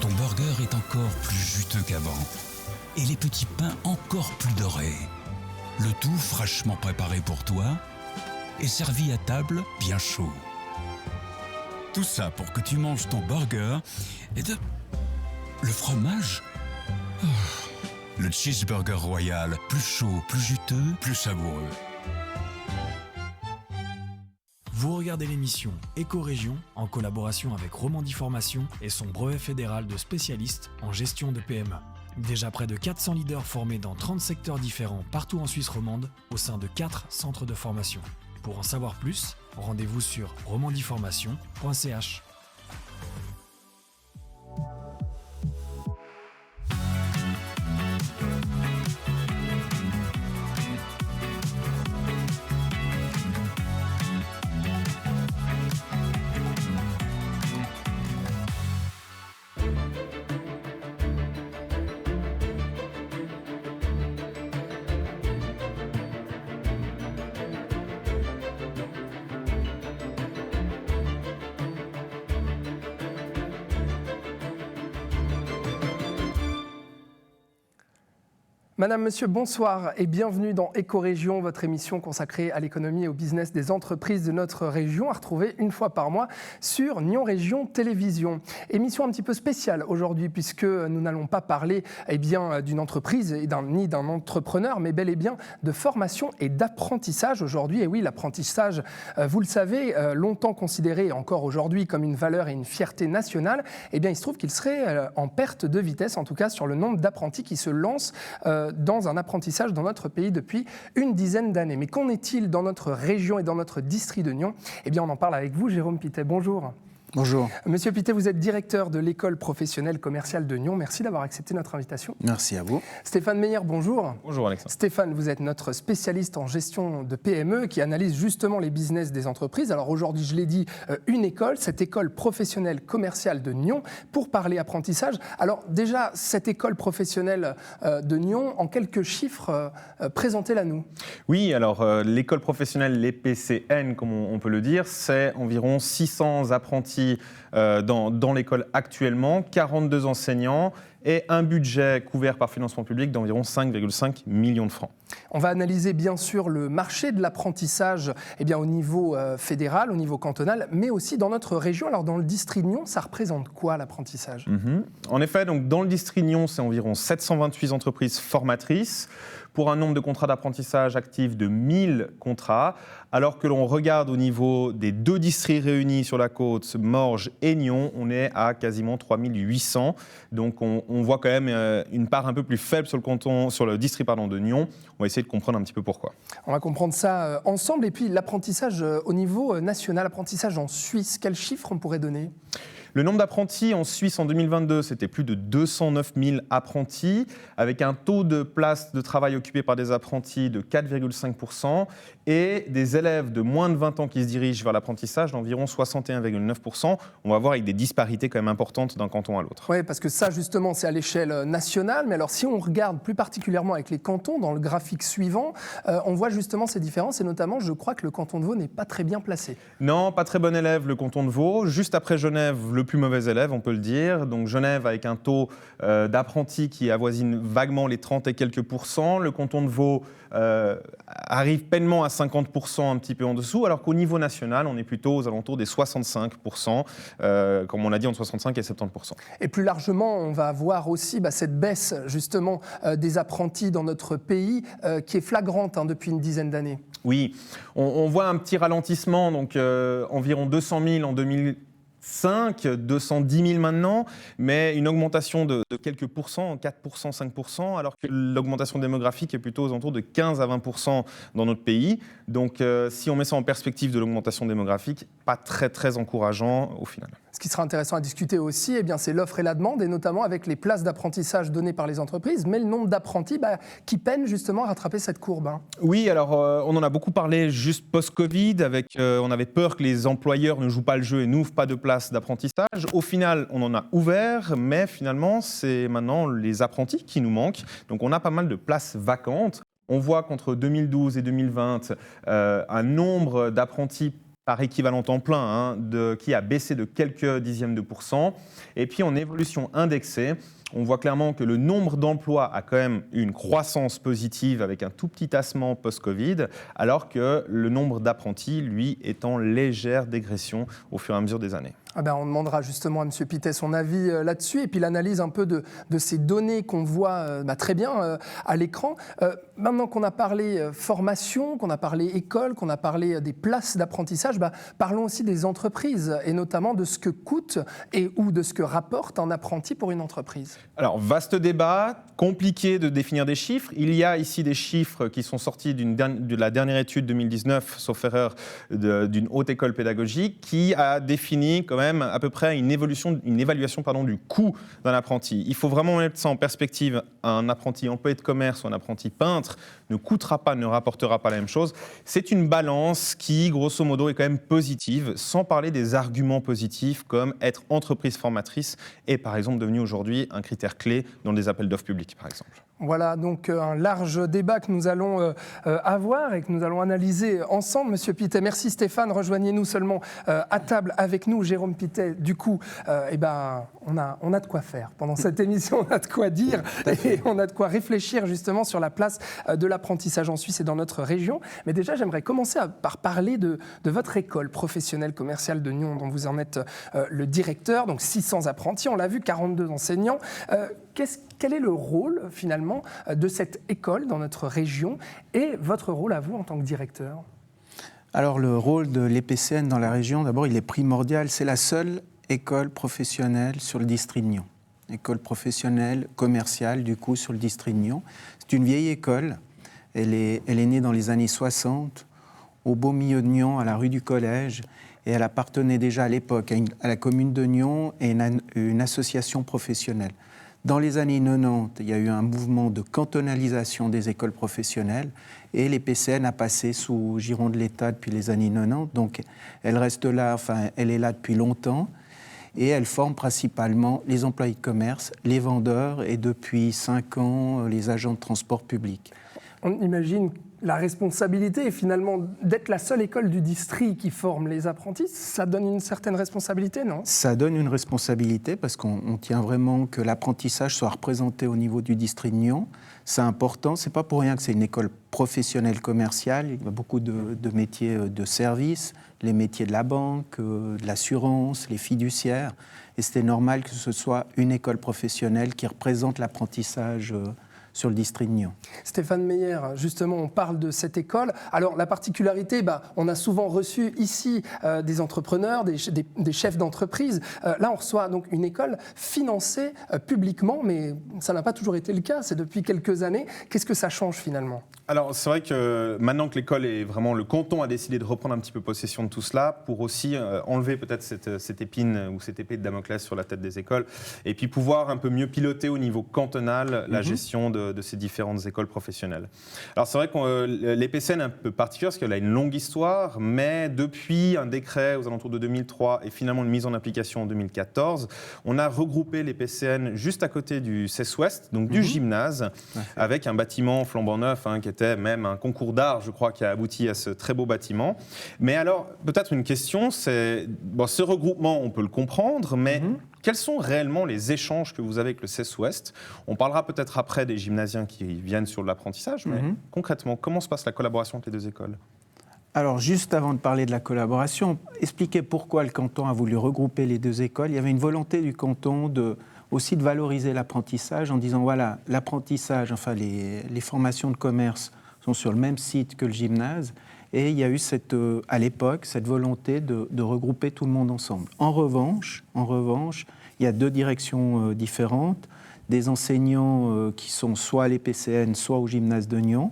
ton burger est encore plus juteux qu'avant et les petits pains encore plus dorés. Le tout fraîchement préparé pour toi et servi à table bien chaud. Tout ça pour que tu manges ton burger et le fromage. Le cheeseburger royal, plus chaud, plus juteux, plus savoureux. Vous regardez l'émission Éco-Région en collaboration avec Romandie Formation et son brevet fédéral de spécialiste en gestion de PME. Déjà près de 400 leaders formés dans 30 secteurs différents partout en Suisse romande au sein de 4 centres de formation. Pour en savoir plus, rendez-vous sur romandieformation.ch. Madame, Monsieur, bonsoir et bienvenue dans Éco-Région, votre émission consacrée à l'économie et au business des entreprises de notre région, à retrouver une fois par mois sur Nyon Région Télévision. Émission un petit peu spéciale aujourd'hui puisque nous n'allons pas parler d'une entreprise ni d'un entrepreneur, mais bel et bien de formation et d'apprentissage aujourd'hui. Et oui, l'apprentissage, vous le savez, longtemps considéré et encore aujourd'hui comme une valeur et une fierté nationale, eh bien il se trouve qu'il serait en perte de vitesse, en tout cas sur le nombre d'apprentis qui se lancent dans un apprentissage dans notre pays depuis une dizaine d'années. Mais qu'en est-il dans notre région et dans notre district de Nyon ? Eh bien, on en parle avec vous, Jérôme Pittet. Bonjour. Bonjour. Monsieur Pittet, vous êtes directeur de l'école professionnelle commerciale de Nyon. Merci d'avoir accepté notre invitation. Merci à vous. Stéphane Meyer, bonjour. Bonjour Alexandre. Stéphane, vous êtes notre spécialiste en gestion de PME qui analyse justement les business des entreprises. Alors aujourd'hui, je l'ai dit, une école, cette école professionnelle commerciale de Nyon, pour parler apprentissage. Alors déjà, cette école professionnelle de Nyon, en quelques chiffres, présentez-la nous. Oui, alors l'école professionnelle, l'EPCN, comme on peut le dire, c'est environ 600 apprentis dans l'école actuellement, 42 enseignants et un budget couvert par financement public d'environ 5,5 millions de francs. On va analyser bien sûr le marché de l'apprentissage au niveau fédéral, au niveau cantonal, mais aussi dans notre région. Alors dans le district de Nyon, ça représente quoi l'apprentissage ? En effet, donc, dans le district de Nyon, c'est environ 728 entreprises formatrices pour un nombre de contrats d'apprentissage actifs de 1000 contrats, alors que l'on regarde au niveau des deux districts réunis sur la côte, Morges et Nyon, on est à quasiment 3800. Donc on voit quand même une part un peu plus faible sur le district de Nyon. On va essayer de comprendre un petit peu pourquoi. On va comprendre ça ensemble. Et puis l'apprentissage au niveau national, l'apprentissage en Suisse, quels chiffres on pourrait donner ? Le nombre d'apprentis en Suisse en 2022, c'était plus de 209 000 apprentis, avec un taux de places de travail occupées par des apprentis de 4,5% et des élèves de moins de 20 ans qui se dirigent vers l'apprentissage d'environ 61,9%. On va voir avec des disparités quand même importantes d'un canton à l'autre. Oui, parce que ça, justement, c'est à l'échelle nationale. Mais alors, si on regarde plus particulièrement avec les cantons, dans le graphique suivant, on voit justement ces différences. Et notamment, je crois que le canton de Vaud n'est pas très bien placé. Non, pas très bon élève, le canton de Vaud. Juste après Genève, le plus mauvais élève, on peut le dire. Donc Genève avec un taux d'apprentis qui avoisine vaguement les 30 et quelques pourcents. Le canton de Vaud arrive pleinement à 50%, un petit peu en dessous, alors qu'au niveau national, on est plutôt aux alentours des 65%, comme on l'a dit, entre 65 et 70%. Et plus largement, on va avoir aussi cette baisse justement des apprentis dans notre pays qui est flagrante depuis une dizaine d'années. Oui, on voit un petit ralentissement, donc environ 200 000 en 2005, 210 000 maintenant, mais une augmentation de quelques pourcents, 4%, 5%, alors que l'augmentation démographique est plutôt aux alentours de 15 à 20% dans notre pays. Donc si on met ça en perspective de l'augmentation démographique, pas très très encourageant au final. Ce qui sera intéressant à discuter aussi, c'est l'offre et la demande, et notamment avec les places d'apprentissage données par les entreprises, mais le nombre d'apprentis qui peinent justement à rattraper cette courbe. Oui, alors on en a beaucoup parlé juste post-Covid, on avait peur que les employeurs ne jouent pas le jeu et n'ouvrent pas de places d'apprentissage. Au final, on en a ouvert, mais finalement, c'est maintenant les apprentis qui nous manquent. Donc on a pas mal de places vacantes. On voit qu'entre 2012 et 2020, un nombre d'apprentis par équivalent temps plein, qui a baissé de quelques dixièmes de %. Et puis en évolution indexée, on voit clairement que le nombre d'emplois a quand même eu une croissance positive avec un tout petit tassement post-Covid, alors que le nombre d'apprentis, lui, est en légère dégression au fur et à mesure des années. On demandera justement à M. Pittet son avis là-dessus et puis l'analyse un peu de ces données qu'on voit très bien à l'écran. Maintenant qu'on a parlé formation, qu'on a parlé école, qu'on a parlé des places d'apprentissage, parlons aussi des entreprises et notamment de ce que coûte ou de ce que rapporte un apprenti pour une entreprise. Alors, vaste débat, compliqué de définir des chiffres. Il y a ici des chiffres qui sont sortis de la dernière étude 2019, sauf erreur, d'une haute école pédagogique qui a défini quand même à peu près une évaluation du coût d'un apprenti. Il faut vraiment mettre ça en perspective. Un apprenti employé de commerce ou un apprenti peintre ne coûtera pas, ne rapportera pas la même chose. C'est une balance qui, grosso modo, est quand même positive, sans parler des arguments positifs comme être entreprise formatrice est par exemple devenu aujourd'hui un critère clé dans des appels d'offres publics, par exemple. Voilà donc un large débat que nous allons avoir et que nous allons analyser ensemble. Monsieur Pittet, merci Stéphane. Rejoignez-nous seulement à table avec nous. Jérôme Pittet, du coup, on a de quoi faire. Pendant cette émission, on a de quoi dire et on a de quoi réfléchir justement sur la place de l'apprentissage en Suisse et dans notre région. Mais déjà, j'aimerais commencer par parler de votre école professionnelle commerciale de Nyon, dont vous en êtes le directeur. Donc 600 apprentis, on l'a vu, 42 enseignants. Quel est le rôle, finalement, de cette école dans notre région et votre rôle à vous en tant que directeur ? Alors, le rôle de l'EPCN dans la région, d'abord, il est primordial. C'est la seule école professionnelle sur le district de Nyon. École professionnelle commerciale, du coup, sur le district de Nyon. C'est une vieille école. Elle est née dans les années 60, au beau milieu de Nyon, à la rue du Collège. Et elle appartenait déjà à l'époque à la commune de Nyon et une association professionnelle. Dans les années 90, il y a eu un mouvement de cantonalisation des écoles professionnelles et l'EPCN a passé sous giron de l'État depuis les années 90. Donc elle reste là, elle est là depuis longtemps et elle forme principalement les employés de commerce, les vendeurs et depuis 5 ans, les agents de transport public. On imagine la responsabilité est finalement d'être la seule école du district qui forme les apprentis. Ça donne une certaine responsabilité, non ? Ça donne une responsabilité parce qu'on tient vraiment que l'apprentissage soit représenté au niveau du district de Nyon. C'est important, c'est pas pour rien que c'est une école professionnelle commerciale. Il y a beaucoup de métiers de service, les métiers de la banque, de l'assurance, les fiduciaires. Et c'était normal que ce soit une école professionnelle qui représente l'apprentissage sur le district de Nyon. Stéphane Meyer, justement, on parle de cette école. Alors, la particularité, on a souvent reçu ici des entrepreneurs, des chefs d'entreprise. Là, on reçoit donc une école financée publiquement, mais ça n'a pas toujours été le cas. C'est depuis quelques années. Qu'est-ce que ça change finalement ? Alors, c'est vrai que maintenant que l'école est vraiment... Le canton a décidé de reprendre un petit peu possession de tout cela pour aussi enlever peut-être cette épine ou cette épée de Damoclès sur la tête des écoles et puis pouvoir un peu mieux piloter au niveau cantonal la gestion de ces différentes écoles professionnelles. Alors, c'est vrai que l'EPCN est un peu particulier parce qu'elle a une longue histoire, mais depuis un décret aux alentours de 2003 et finalement une mise en application en 2014, on a regroupé l'EPCN juste à côté du CES-Ouest, donc du gymnase, avec un bâtiment flambant neuf qui était même un concours d'art, je crois, qui a abouti à ce très beau bâtiment. Mais alors, peut-être une question, c'est... ce regroupement, on peut le comprendre, mais quels sont réellement les échanges que vous avez avec le CES-Ouest ? On parlera peut-être après des gymnasiens qui viennent sur l'apprentissage, mais concrètement, comment se passe la collaboration entre les deux écoles ? Alors, juste avant de parler de la collaboration, expliquer pourquoi le canton a voulu regrouper les deux écoles. Il y avait une volonté du canton aussi de valoriser l'apprentissage en disant, voilà, l'apprentissage, les formations de commerce sont sur le même site que le gymnase. Et il y a eu à l'époque cette volonté de regrouper tout le monde ensemble. En revanche, il y a deux directions différentes. Des enseignants qui sont soit à l'EPCN, soit au gymnase de Nyon.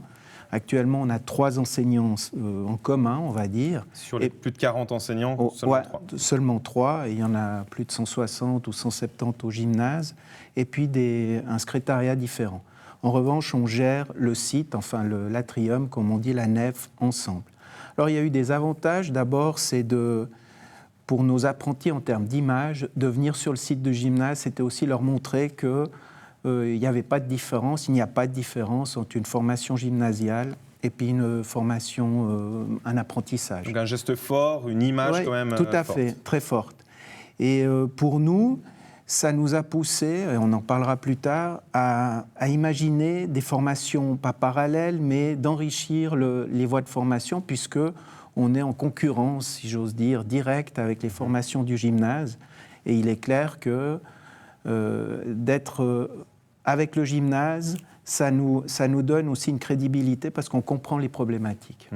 Actuellement, on a 3 enseignants en commun, on va dire. Sur les plus de 40 enseignants, seulement 3 ? Seulement 3, et il y en a plus de 160 ou 170 au gymnase, et puis un secrétariat différent. En revanche, on gère le site, l'atrium, comme on dit, la nef, ensemble. Alors, il y a eu des avantages. D'abord, c'est pour nos apprentis, en termes d'image, de venir sur le site du gymnase, c'était aussi leur montrer que il n'y avait pas de différence, il n'y a pas de différence entre une formation gymnasiale et puis une formation, un apprentissage. Donc un geste fort, une image quand même tout à forte. fait, très forte. Et pour nous, ça nous a poussé, et on en parlera plus tard, à imaginer des formations, pas parallèles, mais d'enrichir les voies de formation, puisque on est en concurrence, si j'ose dire, directe avec les formations du gymnase. Et il est clair que d'être avec le gymnase, ça nous donne aussi une crédibilité parce qu'on comprend les problématiques.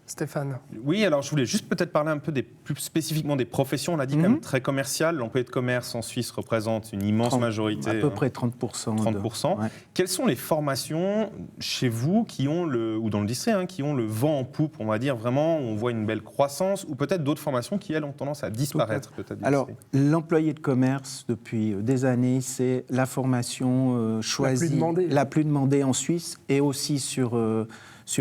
Stéphane. Oui, alors je voulais juste peut-être parler un peu plus spécifiquement des professions. On l'a dit quand même très commercial. L'employé de commerce en Suisse représente une immense majorité. À peu près 30%. 30%. Ouais. Quelles sont les formations chez vous qui ont ou dans le district, qui ont le vent en poupe, on va dire vraiment, on voit une belle croissance, ou peut-être d'autres formations qui, elles, ont tendance à disparaître peut-être. Alors, l'employé de commerce, depuis des années, c'est la formation choisie, la plus demandée en Suisse et aussi sur le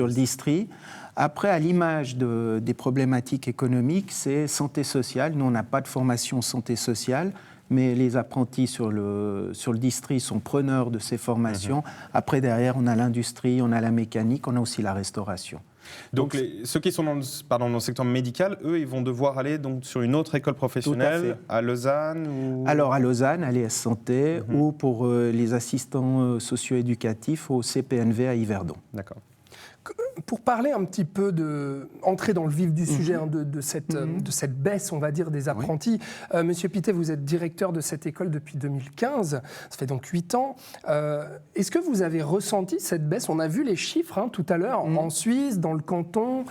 district. Après, à l'image des problématiques économiques, c'est santé sociale. Nous, on n'a pas de formation santé sociale, mais les apprentis sur le district sont preneurs de ces formations. Après, derrière, on a l'industrie, on a la mécanique, on a aussi la restauration. Donc ceux qui sont dans le secteur médical, eux, ils vont devoir aller donc, sur une autre école professionnelle, à Lausanne Alors, à Lausanne, à l'ES Santé, ou pour les assistants socio-éducatifs au CPNV à Yverdon. D'accord. Pour parler un petit peu entrer dans le vif du sujet de cette baisse, on va dire, des apprentis. Monsieur Pittet, vous êtes directeur de cette école depuis 2015, ça fait donc 8 ans. Est-ce que vous avez ressenti cette baisse? On a vu les chiffres tout à l'heure, en Suisse, dans le canton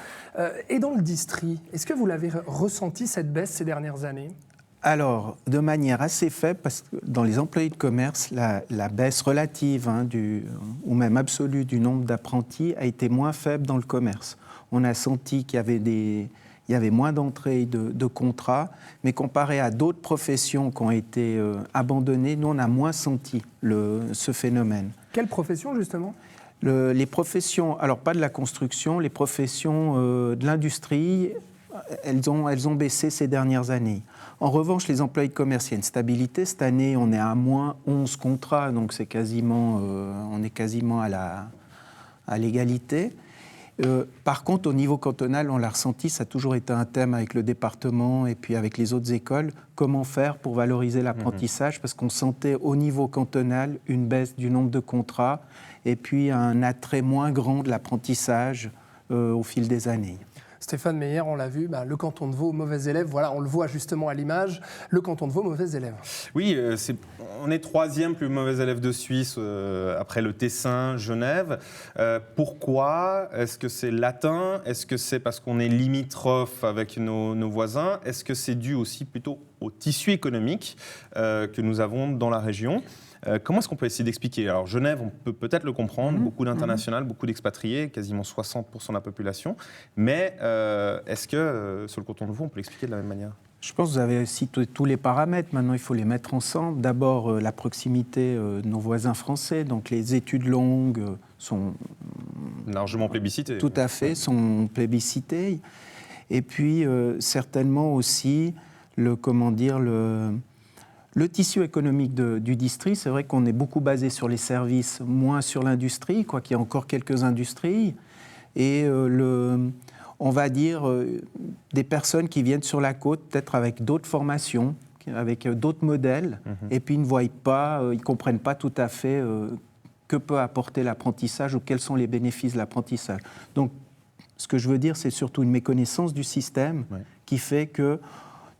et dans le district. Est-ce que vous l'avez ressenti, cette baisse, ces dernières années? Alors, de manière assez faible, parce que dans les employés de commerce, la baisse relative ou même absolue du nombre d'apprentis a été moins faible dans le commerce. On a senti qu'il y avait moins d'entrées de contrats, mais comparé à d'autres professions qui ont été abandonnées, nous, on a moins senti ce phénomène. Quelle profession, justement ? Les professions, alors pas de la construction, les professions de l'industrie, elles ont baissé ces dernières années. En revanche, les employés de commerce, il y a une stabilité. Cette année, on est à moins 11 contrats, donc on est quasiment à l'égalité. Par contre, au niveau cantonal, on l'a ressenti, ça a toujours été un thème avec le département et puis avec les autres écoles. Comment faire pour valoriser l'apprentissage? Parce qu'on sentait au niveau cantonal une baisse du nombre de contrats et puis un attrait moins grand de l'apprentissage au fil des années. Stéphane Meyer, on l'a vu, le canton de Vaud, mauvais élève, voilà, on le voit justement à l'image, le canton de Vaud, mauvais élève. Oui, on est 3e plus mauvais élève de Suisse après le Tessin, Genève. Pourquoi? Est-ce que c'est latin? Est-ce que c'est parce qu'on est limitrophe avec nos voisins? Est-ce que c'est dû aussi plutôt au tissu économique que nous avons dans la région? Comment est-ce qu'on peut essayer d'expliquer? Alors Genève, on peut peut-être le comprendre, beaucoup d'international, beaucoup d'expatriés, quasiment 60% de la population. Mais est-ce que sur le canton de Vaud, on peut l'expliquer de la même manière? Je pense que vous avez cité tous les paramètres. Maintenant, il faut les mettre ensemble. D'abord, la proximité de nos voisins français. Donc les études longues sont largement plébiscitées. Tout à fait, sont plébiscitées. Et puis, certainement aussi, le tissu économique du district. C'est vrai qu'on est beaucoup basé sur les services, moins sur l'industrie, quoiqu'il y a encore quelques industries. Et on va dire des personnes qui viennent sur la côte, peut-être avec d'autres formations, avec d'autres modèles, et puis ils ne voient pas, ils ne comprennent pas tout à fait que peut apporter l'apprentissage ou quels sont les bénéfices de l'apprentissage. Donc, ce que je veux dire, c'est surtout une méconnaissance du système qui fait que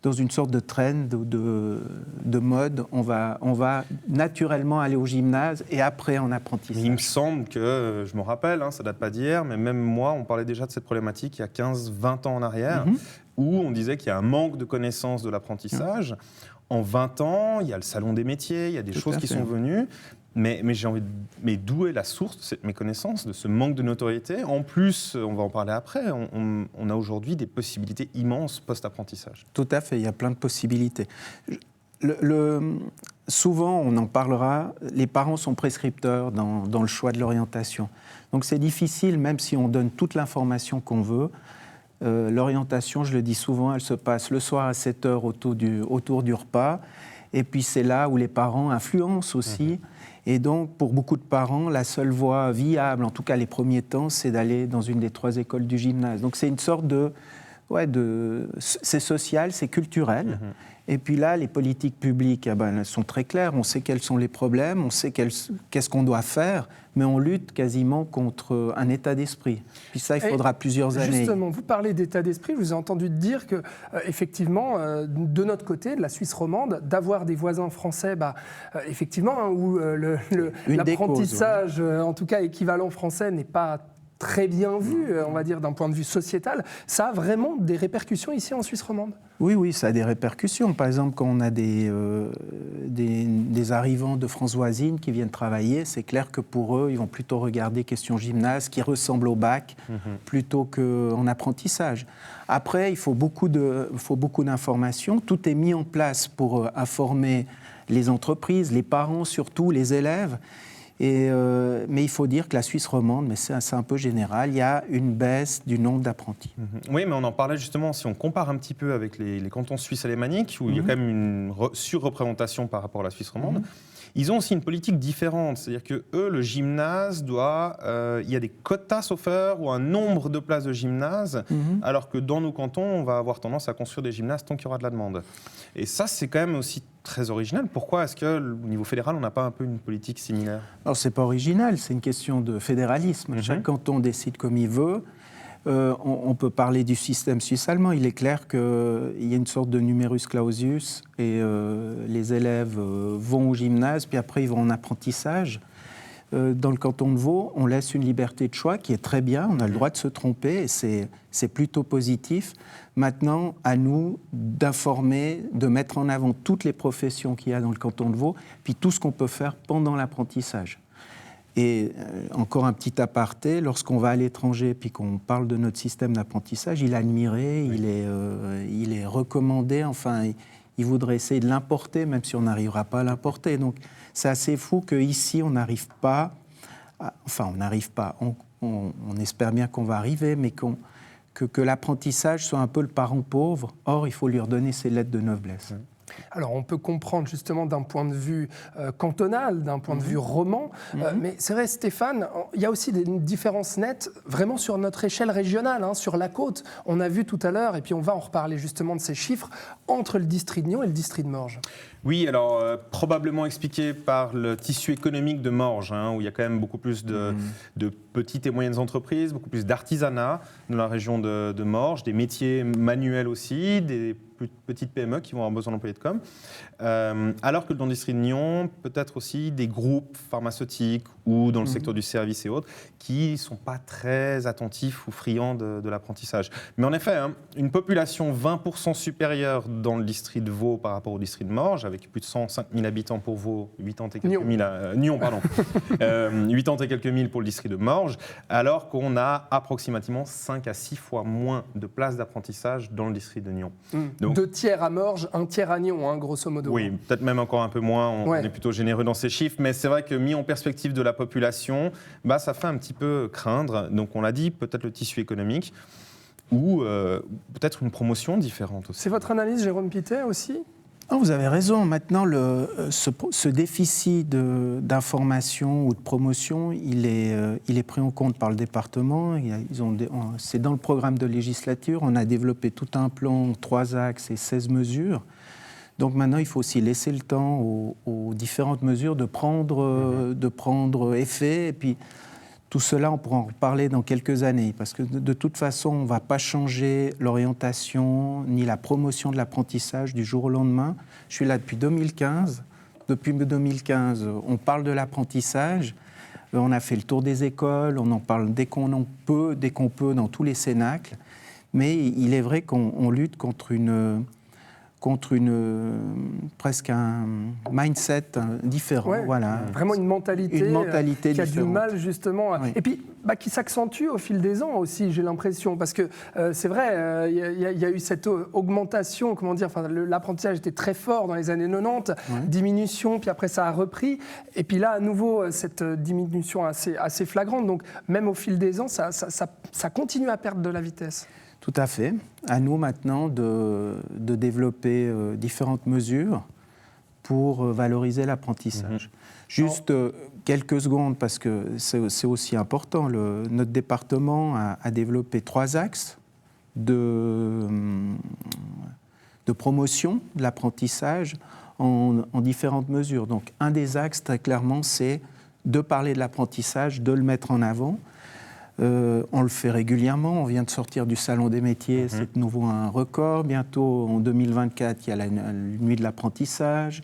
dans une sorte de trend, de mode, on va naturellement aller au gymnase et après en apprentissage. Il me semble que, je me rappelle, ça ne date pas d'hier, mais même moi, on parlait déjà de cette problématique il y a 15-20 ans en arrière, où on disait qu'il y a un manque de connaissance de l'apprentissage. En 20 ans, il y a le salon des métiers, il y a des choses qui sont venues. Mais d'où est la source de cette méconnaissance, de ce manque de notoriété? En plus, on va en parler après, on a aujourd'hui des possibilités immenses post-apprentissage. Tout à fait, il y a plein de possibilités. Souvent, on en parlera, les parents sont prescripteurs dans le choix de l'orientation. Donc c'est difficile, même si on donne toute l'information qu'on veut. L'orientation, je le dis souvent, elle se passe le soir à 7h autour du repas. Et puis c'est là où les parents influencent aussi. Et donc, pour beaucoup de parents, la seule voie viable, en tout cas les premiers temps, c'est d'aller dans une des 3 écoles du gymnase. Donc c'est une sorte c'est social, c'est culturel. Et puis là, les politiques publiques, elles sont très claires. On sait quels sont les problèmes, on sait qu'est-ce qu'on doit faire, mais on lutte quasiment contre un état d'esprit. Puis ça, il faudra plusieurs années. Justement, vous parlez d'état d'esprit. Je vous ai entendu dire que, effectivement, de notre côté, de la Suisse romande, d'avoir des voisins français, effectivement, où l'apprentissage, en tout cas équivalent français, n'est pas très bien vu, on va dire, d'un point de vue sociétal. Ça a vraiment des répercussions ici en Suisse romande ? Oui, ça a des répercussions. Par exemple, quand on a des arrivants de France voisine qui viennent travailler, c'est clair que pour eux, ils vont plutôt regarder question gymnase qui ressemble au bac plutôt qu'en apprentissage. Après, il faut beaucoup d'informations. Tout est mis en place pour informer les entreprises, les parents surtout, les élèves. Mais il faut dire que la Suisse romande, mais c'est un peu général, il y a une baisse du nombre d'apprentis. Oui, mais on en parlait justement, si on compare un petit peu avec les cantons suisses alémaniques, où il y a quand même une surreprésentation par rapport à la Suisse romande, ils ont aussi une politique différente. C'est-à-dire que eux, le gymnase il y a des quotas, sauf erreur, ou un nombre de places de gymnase, alors que dans nos cantons, on va avoir tendance à construire des gymnases tant qu'il y aura de la demande. Et ça, c'est quand même aussi très original. Pourquoi est-ce qu'au niveau fédéral, on n'a pas un peu une politique similaire ? Alors, c'est pas original, c'est une question de fédéralisme. Chaque canton décide comme il veut. On peut parler du système suisse-allemand. Il est clair qu'il y a une sorte de numerus clausus et les élèves vont au gymnase, puis après ils vont en apprentissage. Dans le canton de Vaud, on laisse une liberté de choix qui est très bien. On a le droit de se tromper et c'est plutôt positif. Maintenant, à nous d'informer, de mettre en avant toutes les professions qu'il y a dans le canton de Vaud, puis tout ce qu'on peut faire pendant l'apprentissage. Et encore un petit aparté, lorsqu'on va à l'étranger puis qu'on parle de notre système d'apprentissage, il est admiré, il est recommandé, enfin, il voudrait essayer de l'importer, même si on n'arrivera pas à l'importer. Donc c'est assez fou qu'ici, on n'arrive pas, on espère bien qu'on va arriver, mais que l'apprentissage soit un peu le parent pauvre. Or, il faut lui redonner ses lettres de noblesse. Alors, on peut comprendre justement d'un point de vue cantonal, d'un point de vue roman, mais c'est vrai, Stéphane, il y a aussi des différences nettes vraiment sur notre échelle régionale, sur la côte. On a vu tout à l'heure, et puis on va en reparler justement de ces chiffres, entre le district de Nyon et le district de Morges. Oui, alors probablement expliqué par le tissu économique de Morges, où il y a quand même beaucoup plus de petites et moyennes entreprises, beaucoup plus d'artisanat dans la région de Morges, des métiers manuels aussi, des petites PME qui vont avoir besoin d'employés de com. Alors que dans le district de Nyon, peut-être aussi des groupes pharmaceutiques ou dans le secteur du service et autres qui ne sont pas très attentifs ou friands de l'apprentissage. Mais en effet, une population 20% supérieure dans le district de Vaud par rapport au district de Morges, avec plus de 105 000 habitants pour Vaud, 80 et quelques mille... Nyon, pardon. 80 et quelques mille pour le district de Morges, alors qu'on a approximativement 5 à 6 fois moins de places d'apprentissage dans le district de Nyon. Donc, 2 tiers à Morges, 1 tiers à Nyon, grosso modo. Oui, peut-être même encore un peu moins, on est plutôt généreux dans ces chiffres, mais c'est vrai que mis en perspective de la population, ça fait un petit peu craindre. Donc on l'a dit, peut-être le tissu économique ou peut-être une promotion différente aussi. C'est votre analyse, Jérôme Pittet, aussi ? Non, vous avez raison. Maintenant, ce déficit d'information ou de promotion, il est pris en compte par le département. C'est dans le programme de législature. On a développé tout un plan, 3 axes et 16 mesures. Donc maintenant, il faut aussi laisser le temps aux différentes mesures de prendre effet. Et puis, tout cela, on pourra en reparler dans quelques années. Parce que de toute façon, on ne va pas changer l'orientation ni la promotion de l'apprentissage du jour au lendemain. Je suis là depuis 2015. Depuis 2015, on parle de l'apprentissage. On a fait le tour des écoles. On en parle dès qu'on peut dans tous les cénacles. Mais il est vrai qu'on lutte contre presque un mindset différent. Ouais, voilà. Vraiment une mentalité qui a du mal justement, et puis qui s'accentue au fil des ans aussi, j'ai l'impression, parce que c'est vrai, il y a eu cette augmentation, l'apprentissage était très fort dans les années 90, diminution, puis après ça a repris, et puis là à nouveau cette diminution assez flagrante, donc même au fil des ans, ça continue à perdre de la vitesse. Tout à fait. À nous maintenant de développer différentes mesures pour valoriser l'apprentissage. Juste quelques secondes, parce que c'est aussi important. Notre département a développé 3 axes de promotion de l'apprentissage en différentes mesures. Donc, un des axes, très clairement, c'est de parler de l'apprentissage, de le mettre en avant. On le fait régulièrement. On vient de sortir du Salon des métiers, c'est de nouveau un record. Bientôt, en 2024, il y a la nuit de l'apprentissage.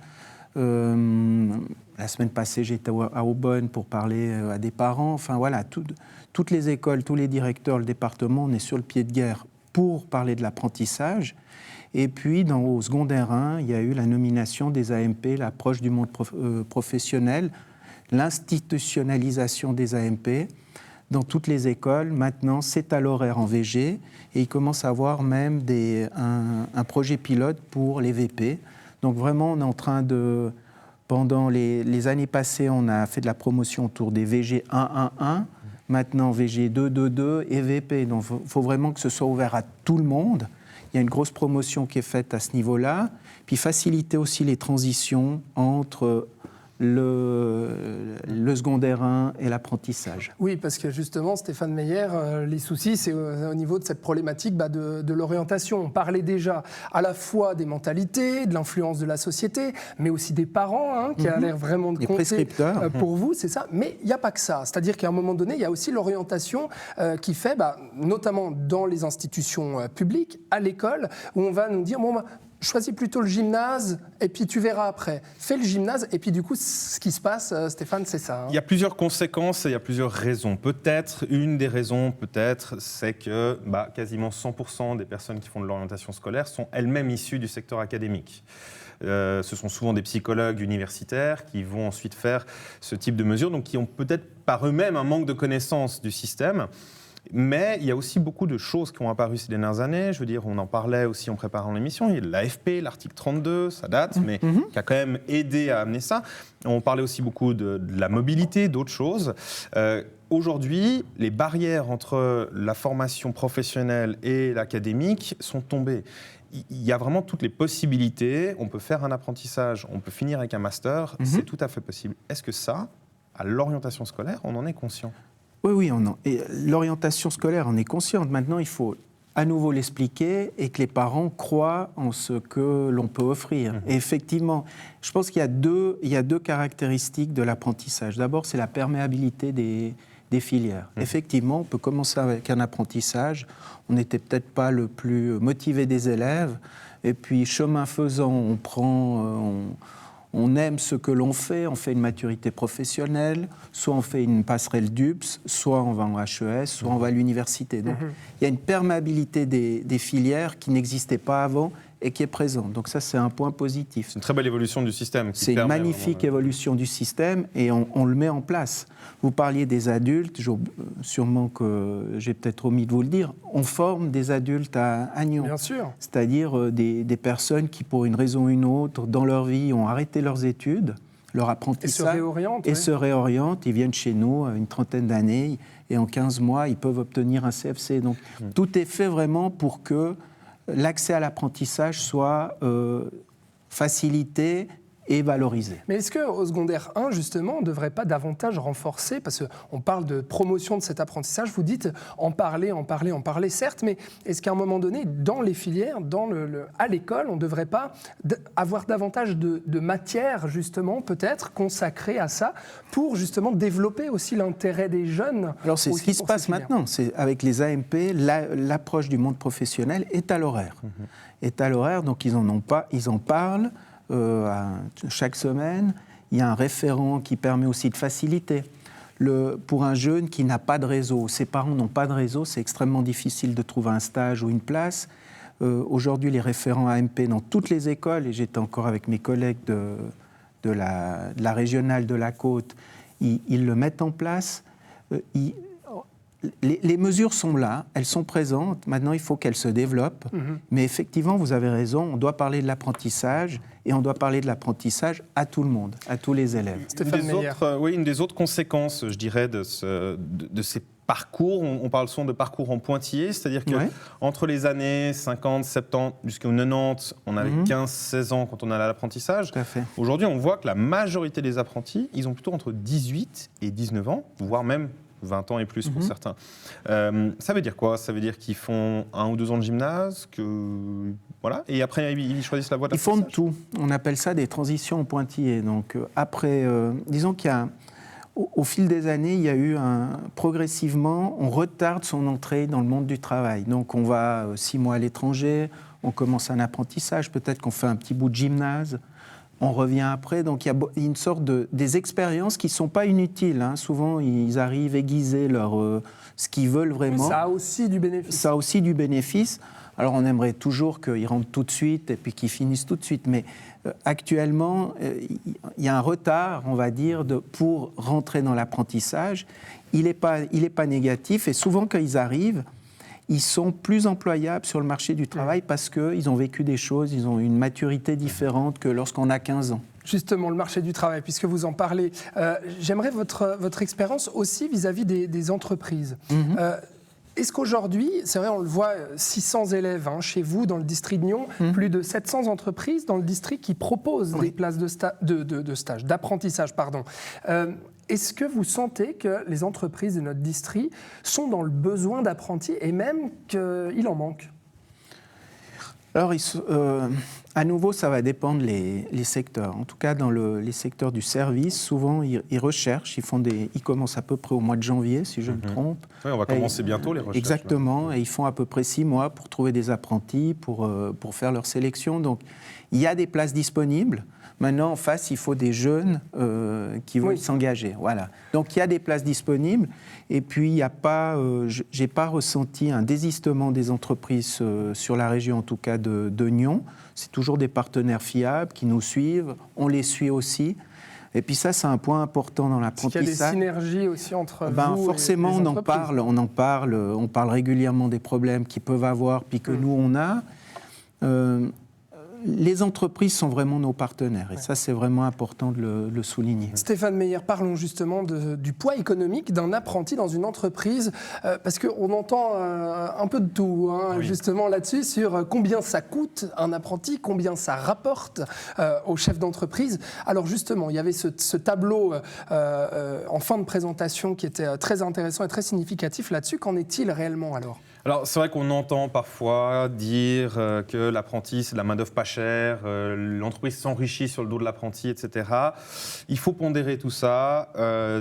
La semaine passée, j'étais à Aubonne pour parler à des parents. Enfin, voilà, toutes les écoles, tous les directeurs, le département, on est sur le pied de guerre pour parler de l'apprentissage. Et puis, au secondaire 1, il y a eu la nomination des AMP, l'approche du monde professionnel, l'institutionnalisation des AMP. Dans toutes les écoles, maintenant, c'est à l'horaire en VG, et il commence à avoir même un projet pilote pour les VP. Donc vraiment, on est en train de... Pendant les années passées, on a fait de la promotion autour des VG 1.1.1, maintenant VG 2.2.2 et VP. Donc il faut vraiment que ce soit ouvert à tout le monde. Il y a une grosse promotion qui est faite à ce niveau-là. Puis faciliter aussi les transitions entre le secondaire 1 et l'apprentissage. Oui, parce que justement, Stéphane Meyer, les soucis, c'est au niveau de cette problématique de l'orientation. On parlait déjà à la fois des mentalités, de l'influence de la société, mais aussi des parents, qui a l'air vraiment de compter prescripteurs. Pour vous, c'est ça. Mais il n'y a pas que ça. C'est-à-dire qu'à un moment donné, il y a aussi l'orientation qui fait, notamment dans les institutions publiques, à l'école, où on va nous dire, choisis plutôt le gymnase et puis tu verras après. Fais le gymnase et puis du coup, ce qui se passe, Stéphane, c'est ça. Il y a plusieurs conséquences et il y a plusieurs raisons. Peut-être, une des raisons, c'est que quasiment 100% des personnes qui font de l'orientation scolaire sont elles-mêmes issues du secteur académique. Ce sont souvent des psychologues universitaires qui vont ensuite faire ce type de mesures, donc qui ont peut-être par eux-mêmes un manque de connaissance du système. Mais il y a aussi beaucoup de choses qui ont apparu ces dernières années. Je veux dire, on en parlait aussi en préparant l'émission. Il y a l'AFP, l'article 32, ça date, mais qui a quand même aidé à amener ça. On parlait aussi beaucoup de la mobilité, d'autres choses. Aujourd'hui, les barrières entre la formation professionnelle et l'académique sont tombées. Il y a vraiment toutes les possibilités. On peut faire un apprentissage, on peut finir avec un master. C'est tout à fait possible. Est-ce que ça, à l'orientation scolaire, on en est conscient ? Oui, et l'orientation scolaire, on est consciente. Maintenant, il faut à nouveau l'expliquer et que les parents croient en ce que l'on peut offrir. Et effectivement, je pense qu'il y a deux caractéristiques de l'apprentissage. D'abord, c'est la perméabilité des filières. Effectivement, on peut commencer avec un apprentissage. On n'était peut-être pas le plus motivé des élèves. Et puis, chemin faisant, on aime ce que l'on fait, on fait une maturité professionnelle, soit on fait une passerelle DUPS, soit on va en HES, soit on va à l'université. Donc, il y a une perméabilité des filières qui n'existait pas avant et qui est présente. Donc ça, c'est un point positif. C'est une très belle évolution du système. C'est une magnifique évolution du système et on le met en place. Vous parliez des adultes, sûrement que j'ai peut-être omis de vous le dire, on forme des adultes à Nyon. Bien sûr. C'est-à-dire des personnes qui, pour une raison ou une autre, dans leur vie, ont arrêté leurs études, leur apprentissage. Et se réorientent. Ils viennent chez nous à une trentaine d'années et en 15 mois, ils peuvent obtenir un CFC. Donc tout est fait vraiment pour que l'accès à l'apprentissage soit facilité et valorisé. Mais est-ce qu'au secondaire 1, justement, on ne devrait pas davantage renforcer, parce qu'on parle de promotion de cet apprentissage, vous dites en parler, certes, mais est-ce qu'à un moment donné, dans les filières, à l'école, on ne devrait pas avoir davantage de matière, justement, peut-être, consacrée à ça, pour justement développer aussi l'intérêt des jeunes? Alors c'est ce qui se passe maintenant. Avec les AMP, l'approche du monde professionnel est à l'horaire. Est à l'horaire, donc ils en parlent. Chaque semaine, il y a un référent qui permet aussi de faciliter. Pour un jeune qui n'a pas de réseau, ses parents n'ont pas de réseau, c'est extrêmement difficile de trouver un stage ou une place. Aujourd'hui, les référents AMP dans toutes les écoles, et j'étais encore avec mes collègues de la régionale de la Côte, ils le mettent en place. Les mesures sont là, elles sont présentes. Maintenant, il faut qu'elles se développent. Mais effectivement, vous avez raison, on doit parler de l'apprentissage et on doit parler de l'apprentissage à tout le monde, à tous les élèves. Stéphane Meyer. Une des autres conséquences, je dirais, de ces parcours, on parle souvent de parcours en pointillé, c'est-à-dire qu'entre les années 50, 70 jusqu'aux 90, on avait 15-16 ans quand on allait à l'apprentissage. Aujourd'hui, on voit que la majorité des apprentis, ils ont plutôt entre 18 et 19 ans, voire même 20 ans et plus pour certains. Ça veut dire quoi? Ça veut dire qu'ils font 1 ou 2 ans de gymnase, voilà, et après ils choisissent la voie d'apprentissage. Ils font de tout. On appelle ça des transitions en pointillés. Donc après, disons qu'il y a au fil des années, il y a eu progressivement, on retarde son entrée dans le monde du travail. Donc on va 6 mois à l'étranger, on commence un apprentissage, peut-être qu'on fait un petit bout de gymnase, on revient après. Donc il y a une sorte des expériences qui ne sont pas inutiles. Hein. Souvent, ils arrivent aiguiser ce qu'ils veulent vraiment. Ça a aussi du bénéfice. Ça a aussi du bénéfice. Alors on aimerait toujours qu'ils rentrent tout de suite et puis qu'ils finissent tout de suite, mais actuellement, il y a un retard, on va dire, pour rentrer dans l'apprentissage. Il n'est pas négatif, et souvent quand ils arrivent, ils sont plus employables sur le marché du travail parce qu'ils ont vécu des choses, ils ont une maturité différente que lorsqu'on a 15 ans. Justement, le marché du travail, puisque vous en parlez, j'aimerais votre expérience aussi vis-à-vis des entreprises. Est-ce qu'aujourd'hui, c'est vrai, on le voit, 600 élèves chez vous dans le district de Nyon, plus de 700 entreprises dans le district qui proposent des places de stage, d'apprentissage, pardon. Est-ce que vous sentez que les entreprises de notre district sont dans le besoin d'apprentis et même qu'il en manque? Alors, à nouveau, ça va dépendre les secteurs. En tout cas, dans les secteurs du service, souvent, ils recherchent, ils commencent à peu près au mois de janvier, si je me trompe. Oui, on va commencer bientôt les recherches. Exactement, et ils font à peu près 6 mois pour trouver des apprentis, pour faire leur sélection. Donc, il y a des places disponibles. Maintenant, en face, il faut des jeunes qui veulent s'engager. Voilà. Donc, il y a des places disponibles. Et puis, il n'y a pas, j'ai pas ressenti un désistement des entreprises sur la région, en tout cas de Nyon. C'est toujours des partenaires fiables qui nous suivent. On les suit aussi. Et puis ça, c'est un point important dans l'apprentissage. Est-ce qu'il y a des synergies aussi entre vous forcément, et les entreprises? on parle régulièrement des problèmes qu'ils peuvent avoir, puis que nous, on a. Les entreprises sont vraiment nos partenaires, et ça, c'est vraiment important de le souligner. Stéphane Meyer, parlons justement du poids économique d'un apprenti dans une entreprise, parce qu'on entend un peu de tout, justement là-dessus, sur combien ça coûte un apprenti, combien ça rapporte au chef d'entreprise. Alors justement, il y avait ce tableau en fin de présentation qui était très intéressant et très significatif là-dessus. Qu'en est-il réellement alors ? Alors, c'est vrai qu'on entend parfois dire que l'apprenti, c'est de la main-d'œuvre pas chère, l'entreprise s'enrichit sur le dos de l'apprenti, etc. Il faut pondérer tout ça.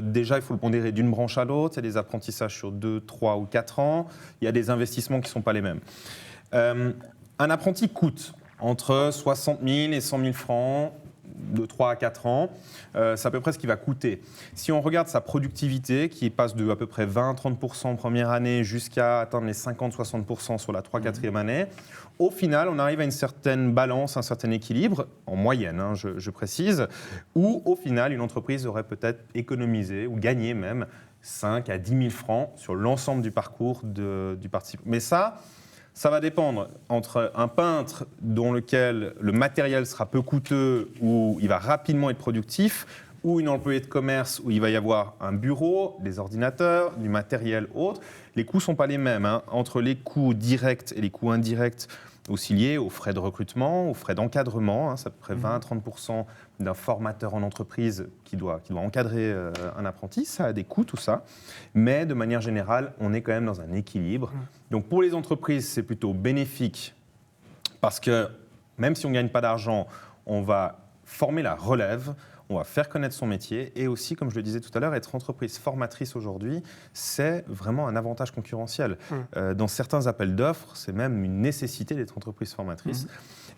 Déjà, il faut le pondérer d'une branche à l'autre. Il y a des apprentissages sur 2, 3 ou 4 ans. Il y a des investissements qui ne sont pas les mêmes. Un apprenti coûte entre 60 000 et 100 000 francs de 3 à 4 ans, c'est à peu près ce qu'il va coûter. Si on regarde sa productivité, qui passe de à peu près 20-30% en première année jusqu'à atteindre les 50-60% sur la 3-4e année, au final, on arrive à une certaine balance, un certain équilibre, en moyenne, je précise, où au final, une entreprise aurait peut-être économisé ou gagné même 5 à 10 000 francs sur l'ensemble du parcours du participant. Mais ça va dépendre entre un peintre dont lequel le matériel sera peu coûteux, où il va rapidement être productif, ou une employée de commerce où il va y avoir un bureau, des ordinateurs, du matériel autre. Les coûts ne sont pas les mêmes. Entre les coûts directs et les coûts indirects, aussi liés aux frais de recrutement, aux frais d'encadrement, c'est à peu près 20 à 30% d'un formateur en entreprise qui doit encadrer un apprenti. Ça a des coûts, tout ça. Mais de manière générale, on est quand même dans un équilibre. Donc pour les entreprises, c'est plutôt bénéfique parce que même si on ne gagne pas d'argent, on va former la relève, on va faire connaître son métier et aussi, comme je le disais tout à l'heure, être entreprise formatrice aujourd'hui, c'est vraiment un avantage concurrentiel. Dans certains appels d'offres, c'est même une nécessité d'être entreprise formatrice.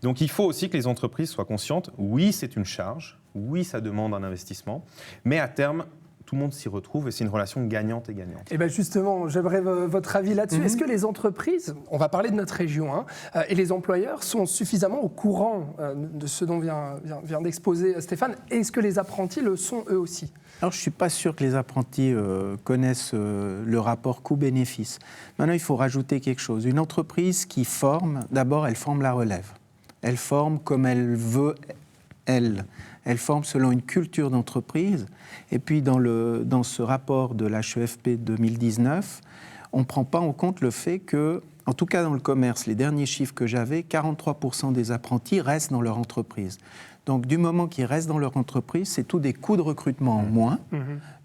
Donc il faut aussi que les entreprises soient conscientes, oui, c'est une charge, oui, ça demande un investissement, mais à terme, tout le monde s'y retrouve et c'est une relation gagnante et gagnante. Et bien justement, j'aimerais votre avis là-dessus. Est-ce que les entreprises, on va parler de notre région, et les employeurs sont suffisamment au courant de ce dont vient d'exposer Stéphane? Est-ce que les apprentis le sont eux aussi? Alors je ne suis pas sûr que les apprentis connaissent le rapport coût-bénéfice. Maintenant, il faut rajouter quelque chose. Une entreprise qui forme, d'abord, elle forme la relève. Elle forme comme elle veut, elle. elles forment selon une culture d'entreprise. Et puis dans ce rapport de l'HEFP 2019, on ne prend pas en compte le fait que, en tout cas dans le commerce, les derniers chiffres que j'avais, 43% des apprentis restent dans leur entreprise. Donc du moment qu'ils restent dans leur entreprise, c'est tous des coûts de recrutement en moins.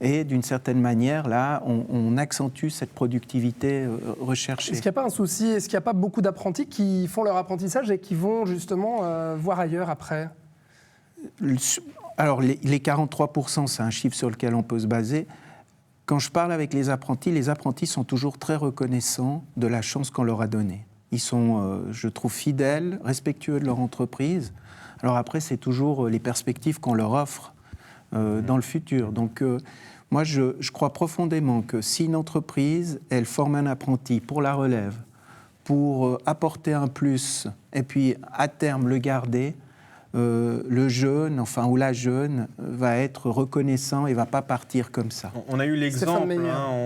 Et d'une certaine manière, là, on accentue cette productivité recherchée. Est-ce qu'il n'y a pas un souci? Est-ce qu'il n'y a pas beaucoup d'apprentis qui font leur apprentissage et qui vont justement voir ailleurs après? Alors les 43%, c'est un chiffre sur lequel on peut se baser. Quand je parle avec les apprentis sont toujours très reconnaissants de la chance qu'on leur a donnée. Ils sont, je trouve, fidèles, respectueux de leur entreprise. Alors après, c'est toujours les perspectives qu'on leur offre dans le futur. Donc moi, je crois profondément que si une entreprise, elle forme un apprenti pour la relève, pour apporter un plus, et puis à terme le garder, le jeune, ou la jeune, va être reconnaissant et ne va pas partir comme ça. On a eu l'exemple...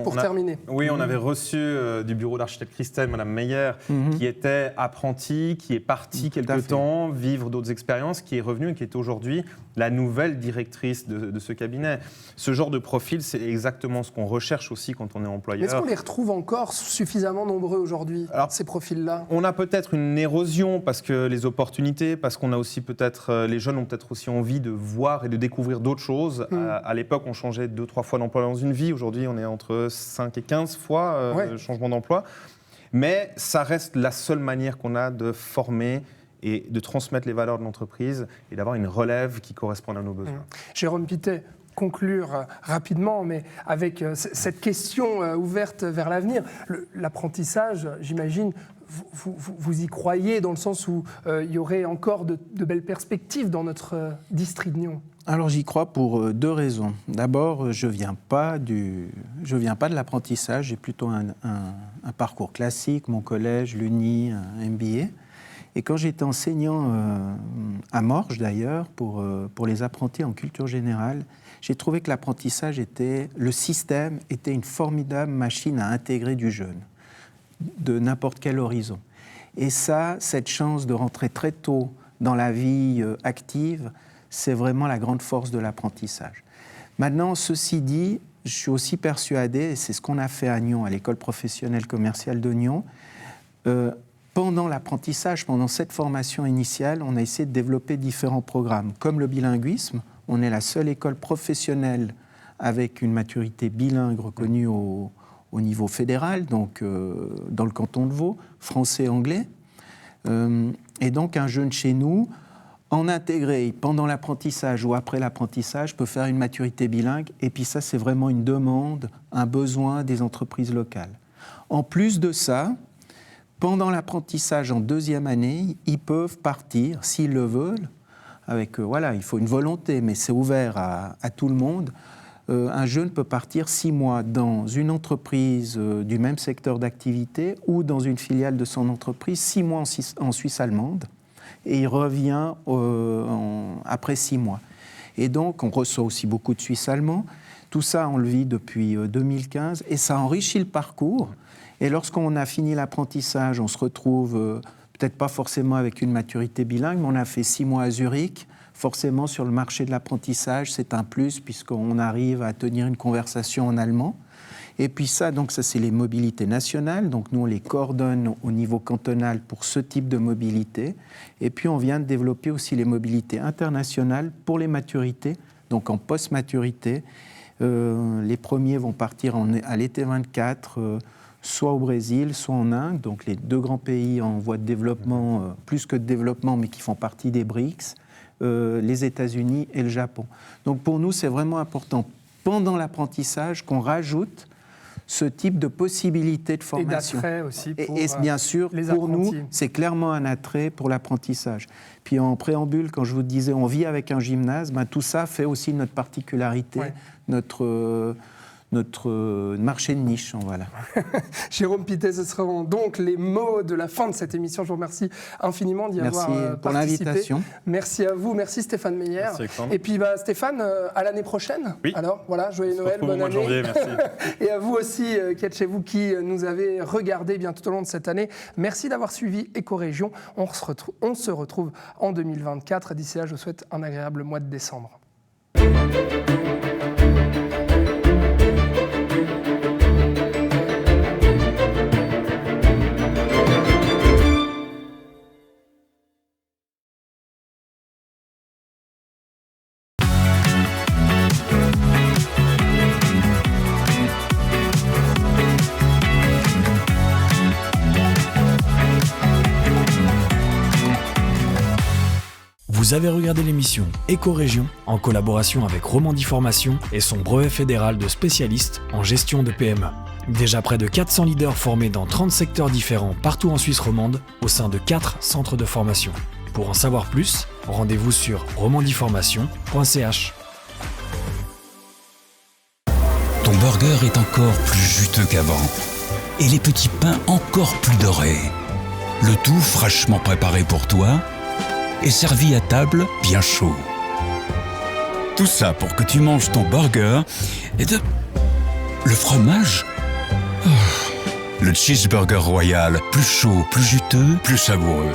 pour terminer. Oui, on avait reçu du bureau d'architecte Christelle, Madame Meyer, qui était apprentie, qui est partie quelque temps, vivre d'autres expériences, qui est revenue et qui est aujourd'hui la nouvelle directrice de ce cabinet. Ce genre de profil, c'est exactement ce qu'on recherche aussi quand on est employeur. Mais est-ce qu'on les retrouve encore suffisamment nombreux aujourd'hui, ces profils-là? On a peut-être une érosion parce que les opportunités, parce qu'on a aussi peut-être, les jeunes ont peut-être aussi envie de voir et de découvrir d'autres choses. À l'époque, on changeait 2-3 fois d'emploi dans une vie. Aujourd'hui, on est entre 5 et 15 fois changement d'emploi. Mais ça reste la seule manière qu'on a de former et de transmettre les valeurs de l'entreprise et d'avoir une relève qui corresponde à nos besoins. Jérôme Pittet, conclure rapidement, mais avec cette question ouverte vers l'avenir. L'apprentissage, j'imagine, vous y croyez dans le sens où il y aurait encore de belles perspectives dans notre district de Nyon? Alors j'y crois pour deux raisons. D'abord, je viens pas de l'apprentissage, j'ai plutôt un parcours classique, mon collège, l'Uni, un MBA. Et quand j'étais enseignant à Morges d'ailleurs, pour les apprentis en culture générale, j'ai trouvé que l'apprentissage le système était une formidable machine à intégrer du jeune, de n'importe quel horizon. Et ça, cette chance de rentrer très tôt dans la vie active, c'est vraiment la grande force de l'apprentissage. Maintenant, ceci dit, je suis aussi persuadé, et c'est ce qu'on a fait à Nyon, à l'école professionnelle commerciale de Nyon, pendant l'apprentissage, pendant cette formation initiale, on a essayé de développer différents programmes, comme le bilinguisme. On est la seule école professionnelle avec une maturité bilingue reconnue au niveau fédéral, donc dans le canton de Vaud, français et anglais. Et donc un jeune chez nous, en intégré pendant l'apprentissage ou après l'apprentissage, peut faire une maturité bilingue. Et puis ça, c'est vraiment une demande, un besoin des entreprises locales. En plus de ça, pendant l'apprentissage en deuxième année, ils peuvent partir, s'ils le veulent, avec, il faut une volonté, mais c'est ouvert à tout le monde. Un jeune peut partir 6 mois dans une entreprise du même secteur d'activité ou dans une filiale de son entreprise, 6 mois en Suisse allemande, et il revient après 6 mois. Et donc, on reçoit aussi beaucoup de Suisses allemands. Tout ça, on le vit depuis 2015, et ça enrichit le parcours. Et lorsqu'on a fini l'apprentissage, on se retrouve peut-être pas forcément avec une maturité bilingue, mais on a fait 6 mois à Zurich. Forcément, sur le marché de l'apprentissage, c'est un plus puisqu'on arrive à tenir une conversation en allemand. Et puis ça, c'est les mobilités nationales. Donc nous, on les coordonne au niveau cantonal pour ce type de mobilité. Et puis on vient de développer aussi les mobilités internationales pour les maturités, donc en post-maturité. Les premiers vont partir à l'été 24, soit au Brésil, soit en Inde, donc les 2 grands pays en voie de développement, plus que de développement, mais qui font partie des BRICS, les États-Unis et le Japon. Donc pour nous, c'est vraiment important, pendant l'apprentissage, qu'on rajoute ce type de possibilité de formation. Et d'attrait aussi pour et bien sûr, les pour apprentis. nous, c'est clairement un attrait pour l'apprentissage. Puis en préambule, quand je vous disais, on vit avec un gymnase, tout ça fait aussi notre particularité, notre marché de niche. Voilà. Jérôme Pittet, ce seront donc les mots de la fin de cette émission. Je vous remercie infiniment d'y avoir participé. Merci pour l'invitation. Merci à vous, merci Stéphane Meyer. Merci, et puis Stéphane, à l'année prochaine. Oui. Alors voilà, joyeux Noël, bonne année. Janvier, merci. Et à vous aussi, qui êtes chez vous, qui nous avez regardé bien tout au long de cette année. Merci d'avoir suivi Écorégion. On se retrouve en 2024. D'ici là, je vous souhaite un agréable mois de décembre. Vous avez regardé l'émission Écorégion en collaboration avec Romandie Formation et son brevet fédéral de spécialiste en gestion de PME. Déjà près de 400 leaders formés dans 30 secteurs différents partout en Suisse romande au sein de 4 centres de formation. Pour en savoir plus, rendez-vous sur romandieformation.ch. Ton burger est encore plus juteux qu'avant et les petits pains encore plus dorés. Le tout fraîchement préparé pour toi et servi à table bien chaud. Tout ça pour que tu manges ton burger et le fromage. Le cheeseburger royal, plus chaud, plus juteux, plus savoureux.